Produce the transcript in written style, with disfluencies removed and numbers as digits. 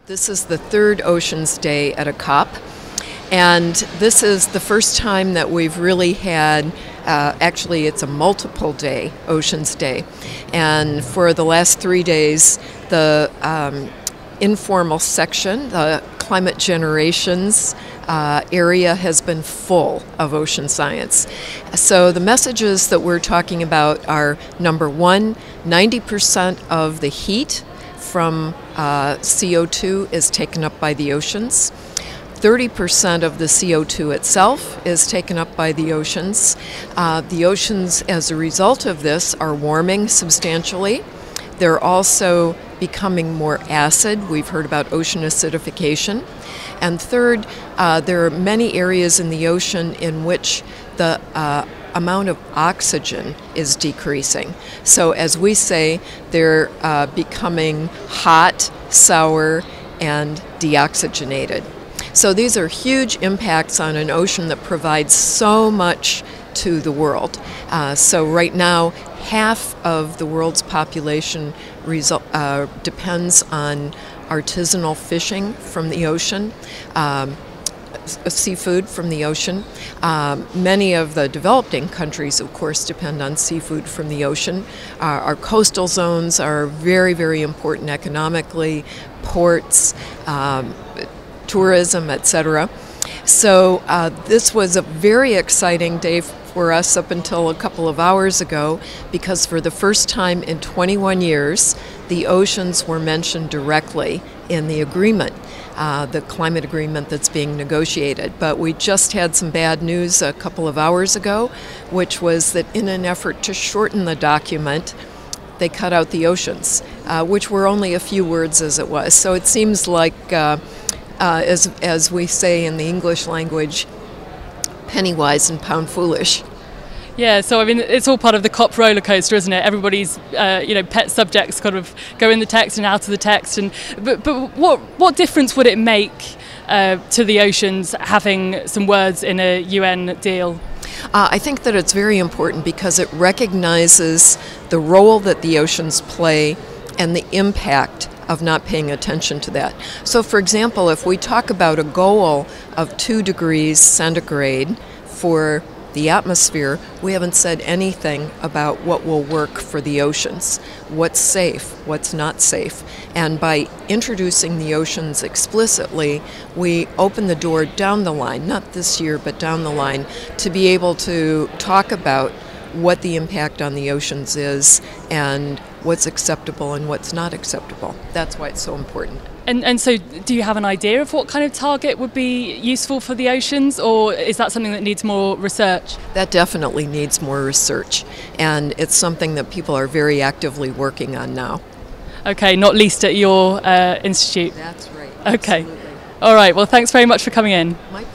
This is the third Oceans Day at a COP, and this is the first time that we've really had, actually it's a multiple day Oceans Day, and for the last 3 days the informal section, the climate generations area has been full of ocean science. So the messages that we're talking about are, number one, 90% of the heat from CO2 is taken up by the oceans. 30% of the CO2 itself is taken up by the oceans. The oceans, as a result of this, are warming substantially. They're also becoming more acid. We've heard about ocean acidification. And third, there are many areas in the ocean in which the amount of oxygen is decreasing. So as we say, they're becoming hot, sour, and deoxygenated. So these are huge impacts on an ocean that provides so much to the world. So right now, half of the world's population depends on artisanal fishing from the ocean, seafood from the ocean. Many of the developing countries, of course, depend on seafood from the ocean. Our coastal zones are very, very important economically, ports, tourism, etc. So this was a very exciting day for us up until a couple of hours ago, because for the first time in 21 years, the oceans were mentioned directly in the agreement, the climate agreement that's being negotiated. But we just had some bad news a couple of hours ago, which was that in an effort to shorten the document, they cut out the oceans, which were only a few words as it was. So it seems like, as we say in the English language, penny wise and pound foolish. Yeah, so I mean, it's all part of the COP roller coaster, isn't it? Everybody's, pet subjects kind of go in the text and out of the text. But what difference would it make to the oceans having some words in a UN deal? I think that it's very important because it recognizes the role that the oceans play and the impact of not paying attention to that. So for example, if we talk about a goal of 2 degrees centigrade for the atmosphere, we haven't said anything about what will work for the oceans, what's safe, what's not safe. And by introducing the oceans explicitly, we open the door down the line, not this year, but down the line, to be able to talk about what the impact on the oceans is and what's acceptable and what's not acceptable. That's why it's so important. And so do you have an idea of what kind of target would be useful for the oceans, or is that something that needs more research? That definitely needs more research, and it's something that people are very actively working on now. Okay, not least at your institute. That's right. Okay. Absolutely. All right, well, thanks very much for coming in. My